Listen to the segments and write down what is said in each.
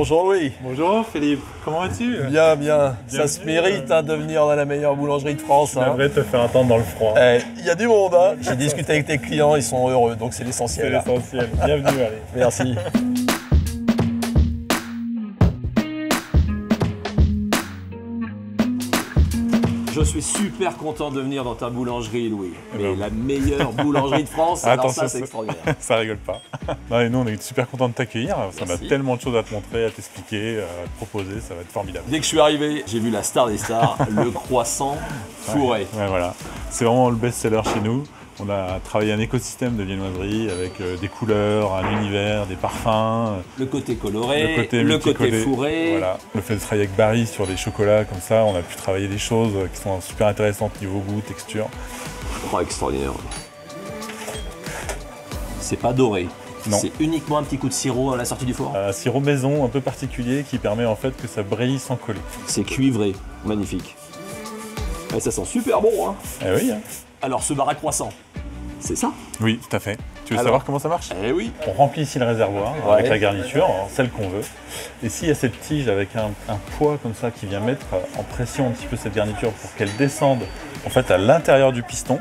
Bonjour Louis. Bonjour Philippe, comment vas-tu? Bien, bien. Ça se mérite de venir dans la meilleure boulangerie de France. Tu devrais te faire attendre dans le froid. Il y a du monde. J'ai discuté avec tes clients, ils sont heureux, donc c'est l'essentiel. C'est l'essentiel. Bienvenue, allez. Merci. Je suis super content de venir dans ta boulangerie, Louis. Mais la meilleure boulangerie de France, alors ça c'est extraordinaire. Ça rigole pas. Non, et nous on est super contents de t'accueillir. On a tellement de choses à te montrer, à t'expliquer, à te proposer, ça va être formidable. Dès que je suis arrivé, j'ai vu la star des stars, le croissant fourré. Ouais, voilà. C'est vraiment le best-seller chez nous. On a travaillé un écosystème de viennoiserie avec des couleurs, un univers, des parfums. Le côté coloré, le côté fourré. Voilà. Le fait de travailler avec Barry sur des chocolats comme ça, on a pu travailler des choses qui sont super intéressantes niveau goût, texture. Oh, extraordinaire. C'est pas doré. Non. C'est uniquement un petit coup de sirop à la sortie du four. Un sirop maison un peu particulier qui permet en fait que ça brille sans coller. C'est cuivré, magnifique. Et ça sent super bon, hein. Eh oui. Hein. Alors ce bar à croissant, c'est ça? Oui, tout à fait. Tu veux savoir comment ça marche? Eh oui. On remplit ici le réservoir avec la garniture, celle qu'on veut. Et s'il y a cette tige avec un poids comme ça qui vient mettre en pression un petit peu cette garniture pour qu'elle descende en fait à l'intérieur du piston,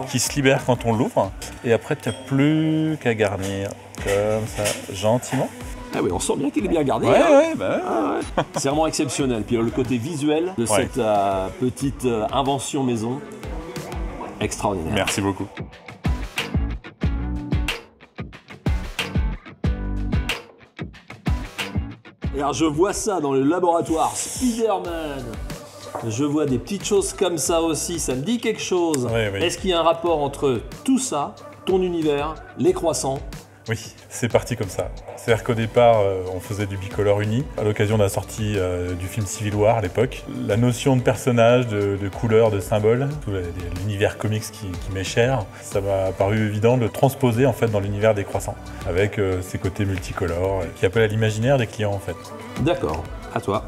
qui se libère quand on l'ouvre. Et après, tu n'as plus qu'à garnir comme ça, gentiment. Ah oui, on sent bien qu'il est bien gardé. Ouais, hein. ouais, bah ouais. C'est vraiment exceptionnel. Puis le côté visuel de cette petite invention maison, extraordinaire. Merci beaucoup. Et alors je vois ça dans le laboratoire Spider-Man. Je vois des petites choses comme ça aussi, ça me dit quelque chose. Oui, oui. Est-ce qu'il y a un rapport entre tout ça, ton univers, les croissants? Oui, c'est parti comme ça. C'est-à-dire qu'au départ, on faisait du bicolore uni, à l'occasion de la sortie du film Civil War à l'époque. La notion de personnage, de couleur, de symbole, tout l'univers comics qui m'est cher, ça m'a paru évident de transposer en fait dans l'univers des croissants, avec ces côtés multicolores, qui appellent à l'imaginaire des clients en fait. D'accord, à toi,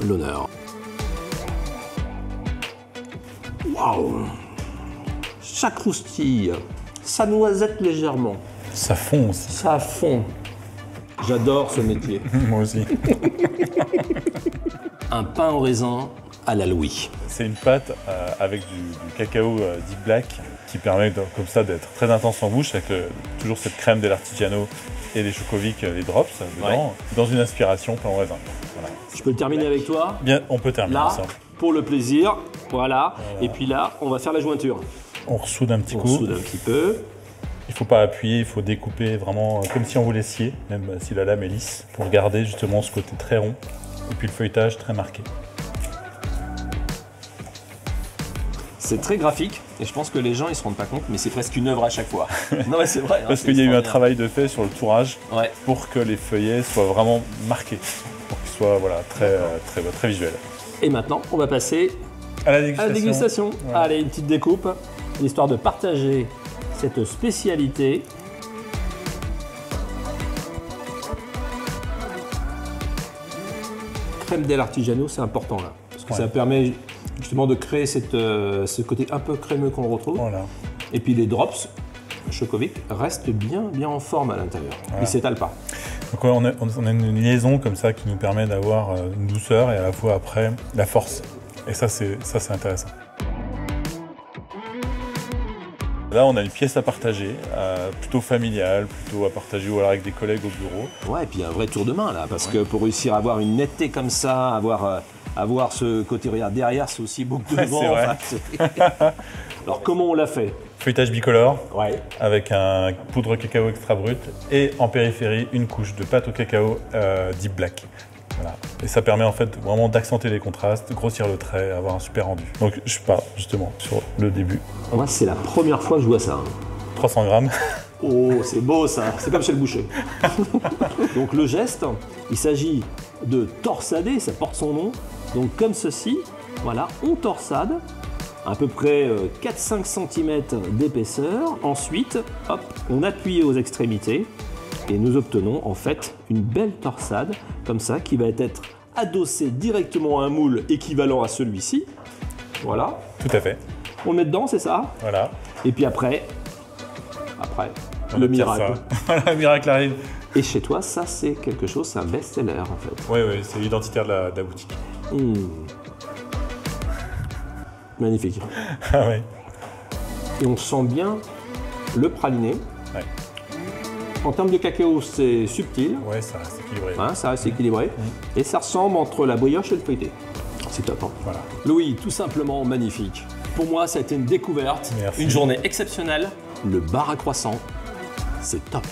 l'honneur. Waouh! Ça croustille, ça noisette légèrement. Ça fond aussi. Ça fond. J'adore ce métier. Moi aussi. Un pain au raisin à la Louis. C'est une pâte avec du cacao Deep Black qui permet comme ça d'être très intense en bouche avec toujours cette crème dell'artigiano et les chocovic, les drops dedans, dans une inspiration pain au raisin. Voilà. Je peux le terminer avec toi? Bien, on peut terminer là, ça. Pour le plaisir, voilà. Et puis là, on va faire la jointure. On ressoude un petit coup. On ressoude un petit peu. Il ne faut pas appuyer, il faut découper vraiment comme si on voulait scier, même si la lame est lisse, pour garder justement ce côté très rond et puis le feuilletage très marqué. C'est très graphique et je pense que les gens ils se rendent pas compte, mais c'est presque une œuvre à chaque fois. Non mais c'est vrai. Parce qu'il y a eu un travail de fait sur le tourage pour que les feuillets soient vraiment marqués, pour qu'ils soient voilà, très visuels. Et maintenant, on va passer à la dégustation. Voilà. Allez, une petite découpe, l'histoire de partager cette spécialité. Crème dell'artigiano, c'est important là, parce que ça permet justement de créer ce côté un peu crémeux qu'on retrouve. Voilà. Et puis les drops chocovic restent bien en forme à l'intérieur. Ils ne s'étalent pas. Donc on a une liaison comme ça qui nous permet d'avoir une douceur et à la fois après la force. Et ça c'est intéressant. Là, on a une pièce à partager, plutôt familiale, plutôt à partager ou alors avec des collègues au bureau. Ouais, et puis un vrai tour de main là, parce que pour réussir à avoir une netteté comme ça, avoir ce côté, regarde, derrière, c'est aussi beaucoup de vent. Alors, comment on l'a fait? Feuilletage bicolore, avec un poudre cacao extra brut et en périphérie, une couche de pâte au cacao Deep Black. Voilà. Et ça permet en fait vraiment d'accentuer les contrastes, grossir le trait, avoir un super rendu. Donc je pars justement sur le début. Moi c'est la première fois que je vois ça. 300 grammes. Oh c'est beau ça, c'est comme chez le boucher. Donc le geste, il s'agit de torsader, ça porte son nom. Donc comme ceci, voilà, on torsade, à peu près 4-5 cm d'épaisseur. Ensuite, hop, on appuie aux extrémités. Et nous obtenons en fait une belle torsade, comme ça, qui va être adossée directement à un moule équivalent à celui-ci. Voilà. Tout à fait. On le met dedans, c'est ça? Voilà. Et puis après, le miracle. Le miracle arrive. Et chez toi, ça c'est quelque chose, c'est un best-seller en fait. Oui, c'est l'identitaire de la boutique. Magnifique. Ah ouais. Et on sent bien le praliné. Ouais. En termes de cacao, c'est subtil. Ouais, ça reste équilibré. Hein, ça reste équilibré. Et ça ressemble entre la brioche et le feuilleté. C'est top. Hein. Voilà. Louis, tout simplement magnifique. Pour moi, ça a été une découverte. Merci. Une journée exceptionnelle. Le bar à croissant, c'est top.